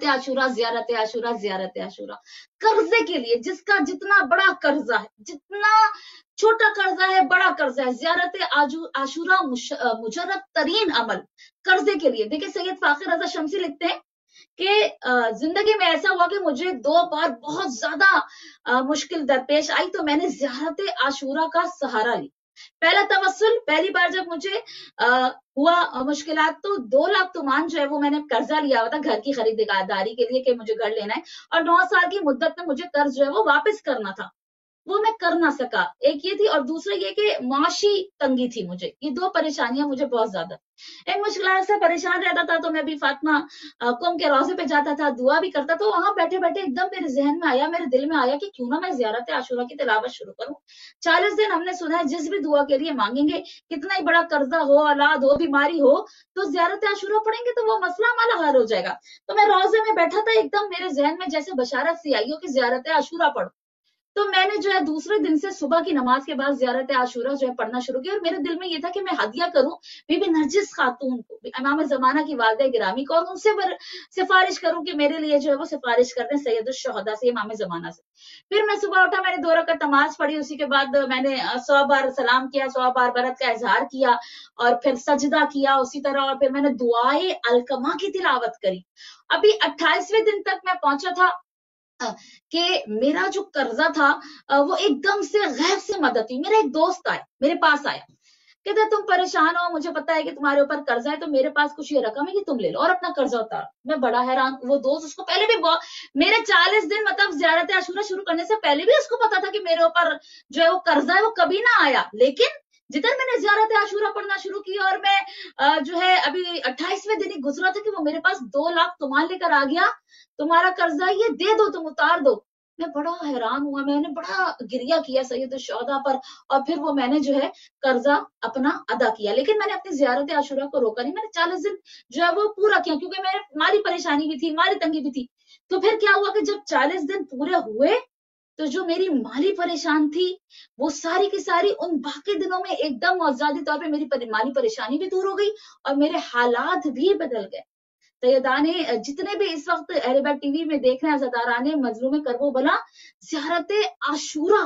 आशूरा, ज़ियारत आशूरा, ज़ियारत आशूरा। कर्जे के लिए, जिसका जितना बड़ा कर्जा है, जितना छोटा कर्जा है, बड़ा कर्जा है, ज़ियारत आशूरा मुजर्रब तरीन अमल कर्जे के लिए। देखिए सैयद फाखिर रज़ा शम्सी लिखते हैं कि जिंदगी में ऐसा हुआ कि मुझे 2 बार बहुत ज्यादा मुश्किल दरपेश आई, तो मैंने ज़ियारत आशूरा का सहारा लिया। पहला तवस्सुल, पहली बार जब मुझे हुआ मुश्किलात, तो 2 लाख तुमान जो है वो मैंने कर्जा लिया हुआ था घर की खरीदारी के लिए कि मुझे घर लेना है, और 9 साल की मुद्दत में मुझे कर्ज जो है वो वापस करना था, वो मैं कर ना सका। एक ये थी, और दूसरा ये कि माशी तंगी थी मुझे। ये 2 परेशानियां मुझे बहुत ज्यादा। एक मुश्किल से परेशान रहता था, तो मैं भी फातिमा कुम के रोजे पे जाता था, दुआ भी करता था। वहां बैठे बैठे एकदम मेरे जहन में आया, मेरे दिल में आया कि क्यों ना मैं ज़ियारत आशूरा की तिलावत शुरू करूं। 40 दिन हमने सुना है जिस भी दुआ के लिए मांगेंगे, कितना ही बड़ा कर्जा हो, औलाद हो, बीमारी हो, तो ज़ियारत आशूरा पढ़ेंगे तो वो मसला हमारा हल हो जाएगा। तो मैं रोजे में बैठा था, एकदम मेरे जहन में जैसे बशारत सी आई हो कि ज़ियारत आशूरा पढ़ो। तो मैंने जो है दूसरे दिन से सुबह की नमाज के बाद ज़ियारत आशूरा जो है पढ़ना शुरू किया, और मेरे दिल में ये था कि मैं हदिया करूं बीबी नरजिस खातून को, इमाम ज़माना की वालिदा गिरामी को, और उनसे सिफारिश करूं कि मेरे लिए जो है वो सिफारिश कर दें सैयदुश शुहदा से, इमाम ज़माना से। फिर मैं सुबह उठा, मैंने 2 रकात नमाज पढ़ी, उसी के बाद मैंने 100 बार सलाम किया, 100 बार बरत का इजहार किया, और फिर सजदा किया उसी तरह, और फिर मैंने दुआए अलकमा की तिलावत करी। अभी 28वें दिन तक मैं पहुंचा था कि मेरा जो कर्जा था वो एकदम से गैब से मदद हुई। मेरा एक दोस्त आया, मेरे पास आया, कहता तुम परेशान हो, मुझे पता है कि तुम्हारे ऊपर कर्जा है, तो मेरे पास कुछ ये रकम है कि तुम ले लो और अपना कर्जा उतार। मैं बड़ा हैरान। वो दोस्त, उसको पहले भी मेरे 40 दिन मतलब ज़ियारत आशूरा शुरू करने से पहले भी उसको पता था कि मेरे ऊपर जो है वो कर्जा है, वो कभी ना आया। लेकिन जिधर मैंने ज़ियारत आशूरा पढ़ना शुरू किया, और मैं जो है अभी 28वें दिन ही गुजरा था कि वो मेरे पास 2 लाख तुमान लेकर आ गया, तुम्हारा कर्जा ये दे दो, तुम उतार दो। मैं बड़ा हैरान हुआ, मैंने बड़ा गिरिया किया सैयदुश शुहदा पर, और फिर वो मैंने जो है कर्जा अपना अदा किया। लेकिन मैंने अपनी ज़ियारत आशूरा को रोका नहीं, मैंने 40 दिन जो है वो पूरा किया, क्योंकि मेरे माली परेशानी भी थी, माली तंगी भी थी। तो फिर क्या हुआ कि जब 40 दिन पूरे हुए, तो जो मेरी माली परेशान थी वो सारी की सारी उन बाकी दिनों में एकदम मौजूदी तौर पे मेरी माली परेशानी भी दूर हो गई, और मेरे हालात भी बदल गए। सैयदाने जितने भी इस वक्त अहले बैत टीवी में देख रहे हैं, ज़दाराने मजलूम करबो बला, ज़ियारत आशूरा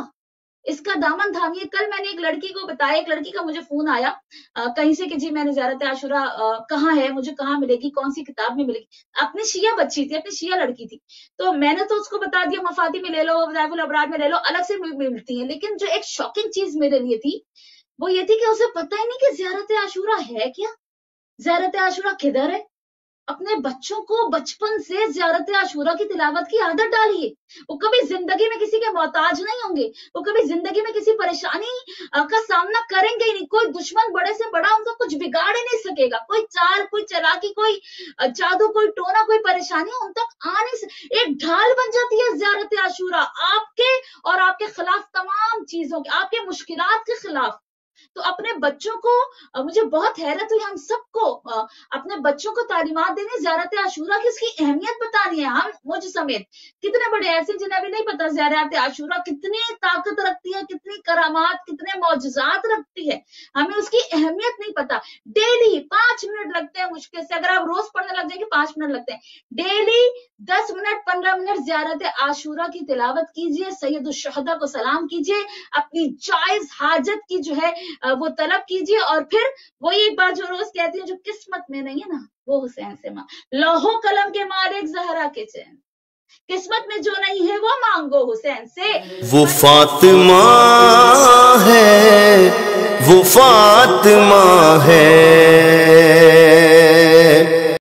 इसका दामन थामिए। कल मैंने एक लड़की को बताया, एक लड़की का मुझे फोन आया कहीं से कि जी मैंने ज़ियारत आशूरा कहाँ है, मुझे कहाँ मिलेगी, कौन सी किताब में मिलेगी। अपनी शिया बच्ची थी, अपनी शिया लड़की थी, तो मैंने तो उसको बता दिया मफाती में ले लो, ज़ाइफुल अबरार में ले लो, अलग से मिलती है। लेकिन जो एक शॉकिंग चीज मेरे लिए थी वो ये थी कि उसे पता ही नहीं कि ज़ियारत आशूरा है क्या, ज़ियारत आशूरा किधर है। अपने बच्चों को बचपन से ज़ियारत आशूरा की तिलावत की आदत डालिए। वो कभी जिंदगी में किसी के मोहताज नहीं होंगे, वो कभी जिंदगी में किसी परेशानी का सामना करेंगे ही नहीं। कोई दुश्मन बड़े से बड़ा उनको कुछ बिगाड़ ही नहीं सकेगा। कोई चाल, कोई चालाकी, कोई जादू, कोई टोना, कोई परेशानी उन तक आ नहीं। एक ढाल बन जाती है ज़ियारत आशूरा आपके और आपके खिलाफ तमाम चीजों के, आपके मुश्किलात के खिलाफ। तो अपने बच्चों को, मुझे बहुत हैरत हुई, हम सबको अपने बच्चों को तालीमात देनी, ज़ियारत आशूरा की उसकी अहमियत बतानी है। हम मुझ समेत कितने बड़े ऐसे जिन्हें अभी नहीं पता ज़ियारत आशूरा कितनी ताकत रखती है, कितनी करामात, कितने मौजज़ात रखती है, हमें उसकी अहमियत नहीं पता। डेली 5 मिनट लगते हैं मुश्किल से, अगर आप रोज पढ़ने लग जाएंगे 5 मिनट लगते हैं। डेली 10 मिनट 15 मिनट ज़ियारत आशूरा की तिलावत कीजिए, सैयदुश शुहदा को सलाम कीजिए, अपनी जायज हाजत की जो है वो तलब कीजिए, और फिर वही एक बात जो रोज कहती है, जो किस्मत में नहीं है ना वो हुसैन से मांग। लौहो कलम के मालिक ज़हरा के चैन, किस्मत में जो नहीं है वो मांगो हुसैन से। वो फातिमा है, वो फातिमा है।